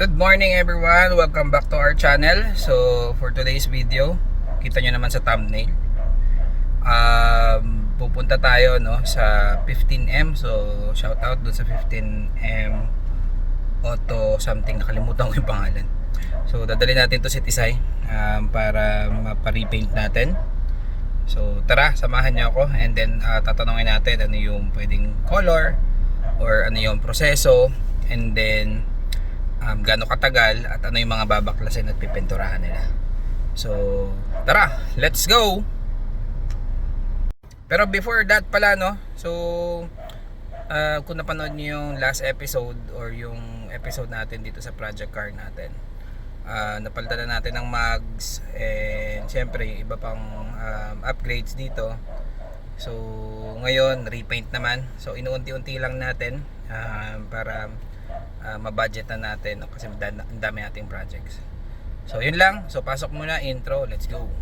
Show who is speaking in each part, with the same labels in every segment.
Speaker 1: Good morning everyone, welcome back to our channel. So for today's video, kita nyo naman sa thumbnail, pupunta tayo sa 15M. So shout out dun sa 15M Auto something, nakalimutan ko yung pangalan. So dadali natin to si Tisay para mapa-repaint natin. So tara, samahan niyo ako, and then tatanungin natin ano yung pwedeng color or ano yung proseso, and then gaano katagal at ano yung mga babaklasin at pipinturahan nila. So tara, let's go. Pero before that pala so kung napanood niyo yung last episode or yung episode natin dito sa project car natin, napalitan na natin ng mags and syempre yung iba pang upgrades dito. So ngayon repaint naman, so inuunti-unti lang natin para mabudget na natin kasi ang dami nating projects. So yun lang, so pasok muna intro, let's go.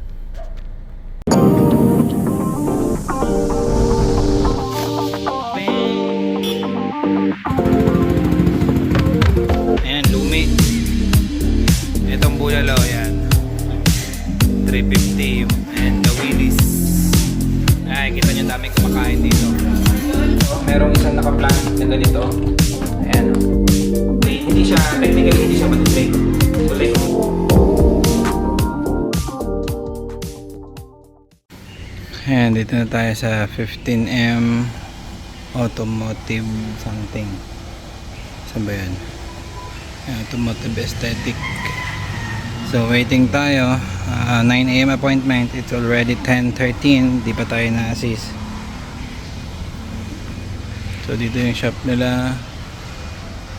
Speaker 1: Ayan, lumi. Itong bulalo, yan 350 and the wheelies. Ay, kita nyo daming kumakain dito. So, merong isang naka-plastic na ganito. Ayan. Hindi siya, technically hindi siya mag-play. Ulit. Ayan, dito na tayo sa 15M Automotive something. Saan ba yan? Automotive Aesthetic. So waiting tayo, 9 AM appointment. It's already 10:13. Di pa tayo na-assist. So dito yung shop nila.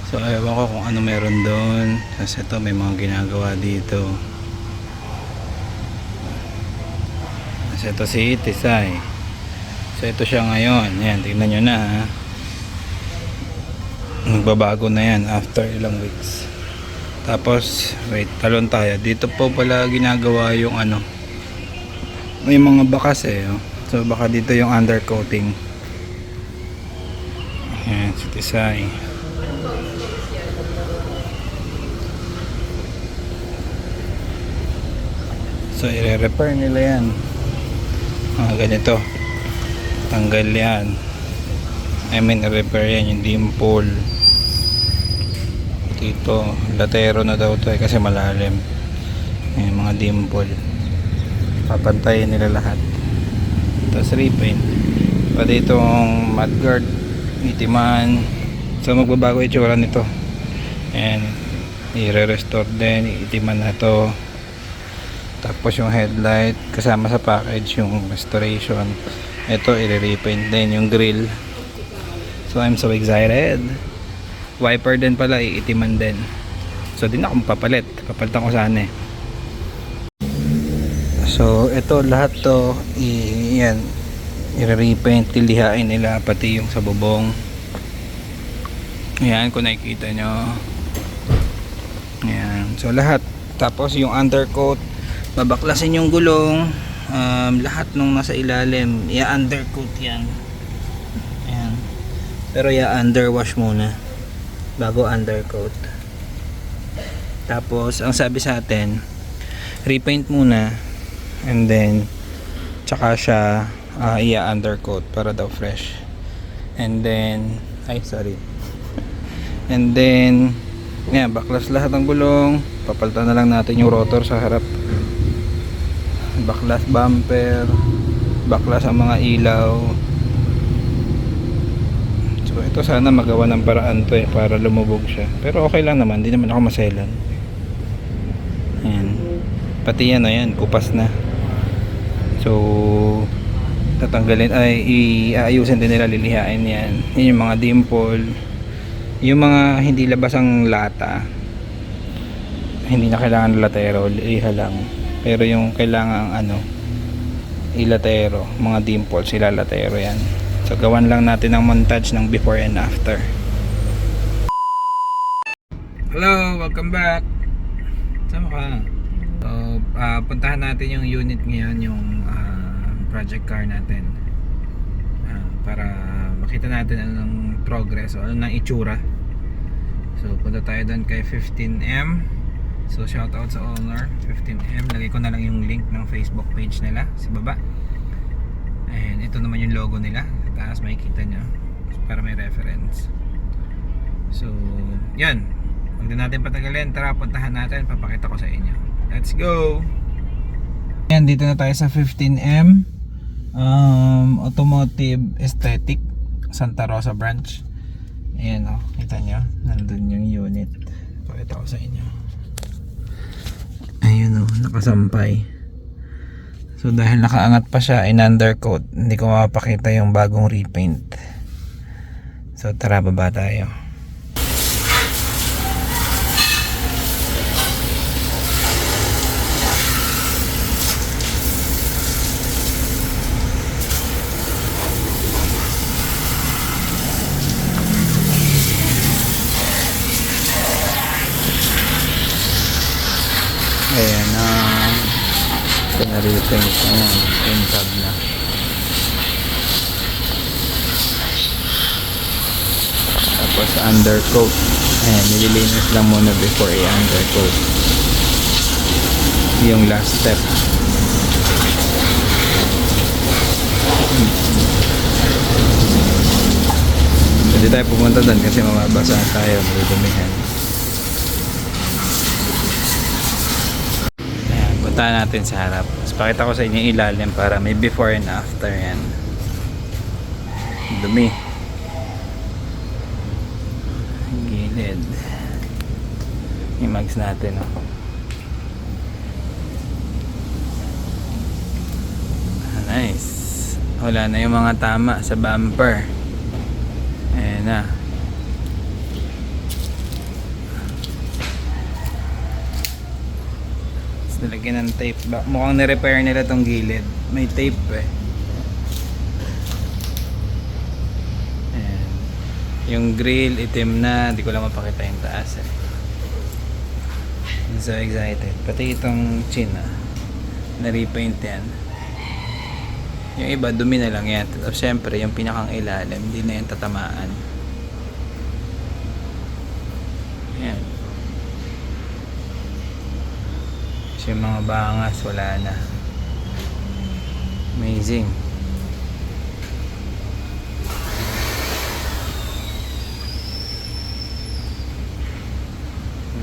Speaker 1: So ayaw ko kung ano meron doon. Kasi ito may mga ginagawa dito. Kasi ito si Tisay. So ito siya ngayon. Yan, tingnan nyo na ha. Magbabago na yan after ilang weeks. Tapos wait, talon tayo. Dito po pala ginagawa yung ano, may mga bakas oh. So baka dito yung undercoating. Yan si Tisay. So i-repair nila yan. Ganito. Tanggal yan. I mean i-repair yan yung dimple. Dito latero na daw to kasi malalim. Yung mga dimple. Papantayin nila lahat. Tapos repaint. Pati itong mudguard, itiman. So magbabago itsura nito. And i-restore din, itiman na to. Tapos yung headlight kasama sa package yung restoration. Ito i-repaint din yung grill. So I'm so excited. Wiper din pala, iitiman din. So din ako mapapalit. Papalitan ko sana eh. So ito lahat to yan i-repaint, tilihain nila pati yung sa bubong. Ayan kung nakikita nyo. Ayan. So lahat. Tapos yung undercoat, babaklasin yung gulong, lahat nung nasa ilalim i-undercoat yan. Ayan. Pero i-underwash muna bago undercoat. Tapos ang sabi sa atin, repaint muna and then tsaka siya i-undercoat para daw fresh. And then and then yan, baklas lahat ng gulong. Papalitan na lang natin yung rotor sa harap. Baklas bumper, baklas ang mga ilaw. So ito sana magawa ng paraan to para lumubog siya. Pero okay lang naman, hindi naman ako maselan. Ayan. Pati yan yan, kupas na. So tatanggalin iayusin din nila, lilihain yan. Yan yung mga dimple. Yung mga hindi labas ang lata, hindi na kailangan latero, liha lang. Pero yung kailangan ilatero, mga dimple, sila latero yan. So gawan lang natin ng montage ng before and after. Hello, welcome back. Sama ka. So puntahan natin yung unit ngayon, yung project car natin, para makita natin anong progress o anong itsura. So punta tayo doon kay 15M. So shoutout sa owner 15M. Lagay ko na lang yung link ng Facebook page nila sa baba. And ito naman yung logo nila. Sa taas makikita nyo para may reference. So yan, huwag na natin patagalin. Tara, puntahan natin, papakita ko sa inyo. Let's go! Yan, dito na tayo sa 15M Automotive Aesthetic Santa Rosa branch. Ayan o, kita nyo, nandun yung unit. Pakita ko sa inyo. Ayun o, nakasampay. So dahil nakaangat pa siya in undercoat, hindi ko mapakita yung bagong repaint. So tara, baba tayo. Ayan na, pinaripaint na yan, pintag na. Tapos undercoat, ayan, nililinis lang muna before i-undercoat. Yung last step. Hindi tayo pumunta doon kasi mamabasa tayo, madudumihan. Punta natin sa harap. Tapos pakita ko sa inyo yung ilalim para may before and after yan. Dumi. Gilid. Yung mags natin, oh. Nice. Wala na yung mga tama sa bumper. Ayan na. Nilagyan ng tape. Mukhang nirepair nila tong gilid. May tape eh. Ayan. Yung grill itim na. Di ko lang mapakita yung taas eh. I'm so excited. Pati itong chin na-repaint yan. Yung iba dumi na lang yan. Tapos syempre yung pinakang ilalim hindi na yan tatamaan. Ayan. Yung mga bangas wala na. Amazing.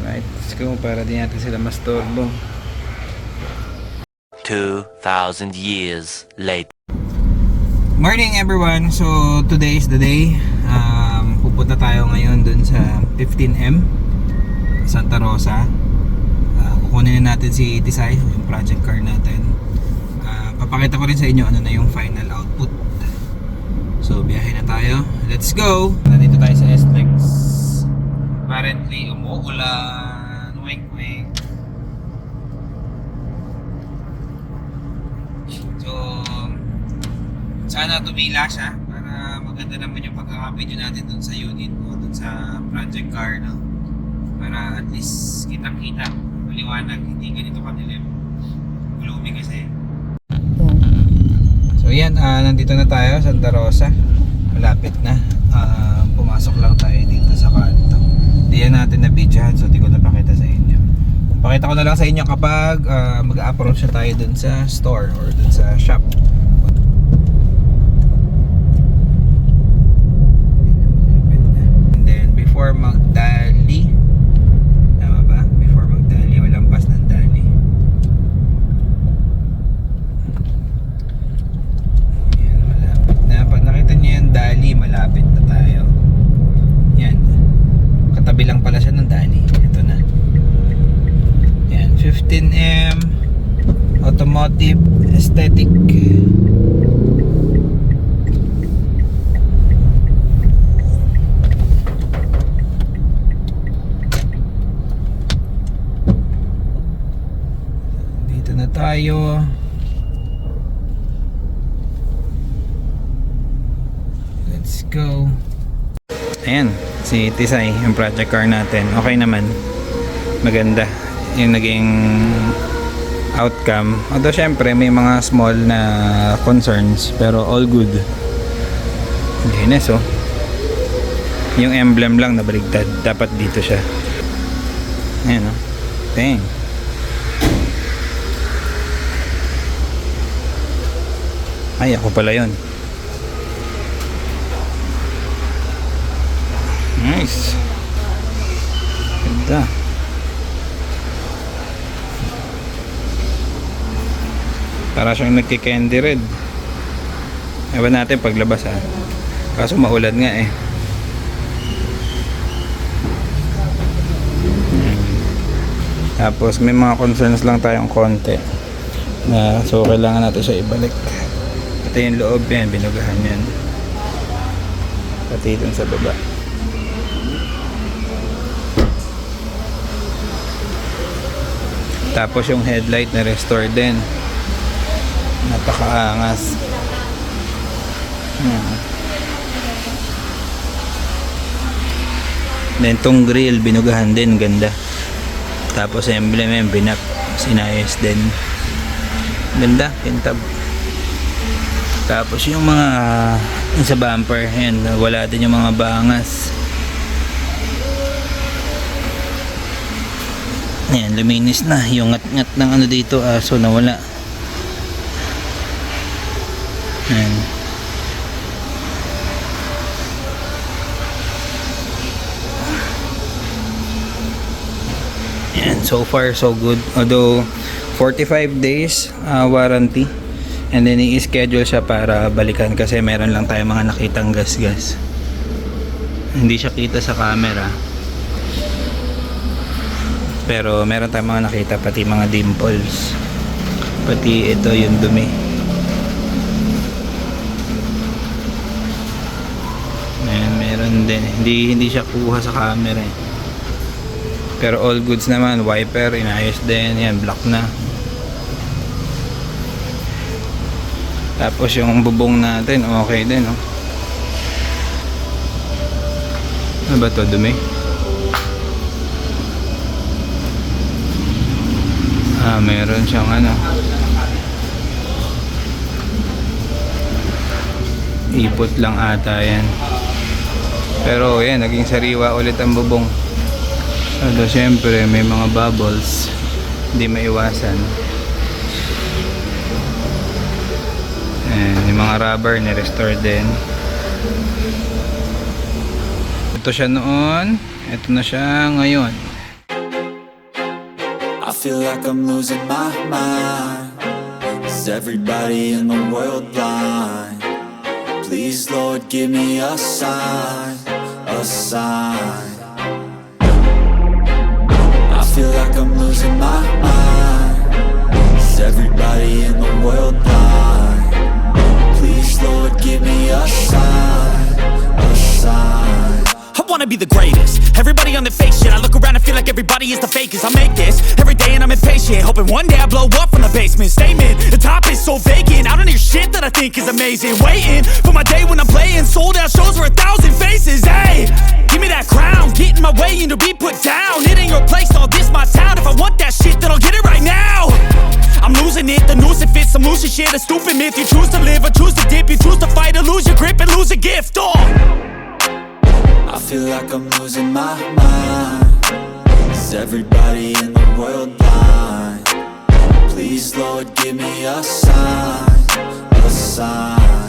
Speaker 1: Alright, let's go para di natin sila mastorbo.
Speaker 2: 2,000 years later.
Speaker 1: Morning everyone. So today is the day. Pupunta tayo ngayon dun sa 15M Santa Rosa. Kukunin natin si Tisay, yung project car natin. Papakita ko rin sa inyo ano na yung final output. So biyahe na tayo. Let's go! Nandito tayo sa SLEX. Apparently umuulan. Wink wink. So sana tumila siya para maganda naman yung pagkaka-video natin dun sa unit o dun sa project car, no? Para at least kitang-kita liwanag, hindi ganito kadilim. Gloomy kasi. So yan, nandito na tayo Santa Rosa. Malapit na. Pumasok lang tayo dito sa kanto. Di yan natin na videohan, so di ko napakita sa inyo. Pakita ko na lang sa inyo kapag mag-approach na tayo dun sa store or dun sa shop. And then before magdali, malapit na tayo. Yan. Katabi lang pala siya ng Dali. Ito na. Yan. 15M Automotive Aesthetic. Dito na tayo. Let's go. Ayan, si Tisay, yung project car natin. Okay naman. Maganda yung naging outcome. Although syempre may mga small na concerns, pero all good. Linis, oh. Yung emblem lang nabaligtad. Dapat dito siya. Ayan, oh. Dang. Ay, ako pala yun. Nice. Ganda. Para siyang nagki-candy red. Ewan natin paglabas ha. Kaso maulad nga eh. Tapos may mga concerns lang tayong konti. So kailangan natin siya ibalik. Ito yung loob yan, binugahan yan. Pati dun sa baba. Tapos yung headlight na restore din. Napakaangas. Then tong grill binugahan din, ganda. Tapos emblem yan binak, sinayos din. Ganda, kintab. Tapos yung mga sa bumper, yan, wala din yung mga bangas. Ayan, luminis na. Yung ngat-ngat ng ano dito, aso nawala. Ayan. Ayan, so far so good. Although 45 days warranty. And then i-schedule siya para balikan kasi meron lang tayo mga nakitang gas-gas. Hindi siya kita sa camera. Pero meron tayong mga nakita, pati mga dimples. Pati ito yung dumi. Ayan, meron din. Hindi siya kuha sa camera eh. Pero all goods naman. Wiper, inayos din. Yan, black na. Tapos yung bubong natin, okay din, oh. Ano ba to? Dumi? Meron siyang ano. Ipot lang ata yan. Pero yan, naging sariwa ulit ang bubong. Although syempre may mga bubbles. Hindi maiwasan. Yung mga rubber ni-restore din. Ito siya noon. Ito na siya ngayon.
Speaker 3: I feel like I'm losing my mind. Is everybody in the world blind? Please Lord give me a sign. A sign. I feel like I'm losing my mind. Is everybody in the world blind? Please Lord give me a sign. A sign.
Speaker 4: I wanna be the greatest. Everybody on the fake shit. I look around and feel like everybody is the fakest. I make this every day and I'm impatient, hoping one day I blow up from the basement. Statement, the top is so vacant. I don't hear shit that I think is amazing. Waiting for my day when I'm playing sold out shows for 1,000 faces. Hey, give me that crown, get in my way and to be put down. It ain't your place, all this my town. If I want that shit, then I'll get it right now. I'm losing it, the noose it fits. I'm losing shit, a stupid myth. You choose to live or choose to dip. You choose to fight or lose your grip and lose a gift. Oh,
Speaker 3: I feel like I'm losing my mind. Is everybody in the world blind? Please Lord give me a sign. A sign.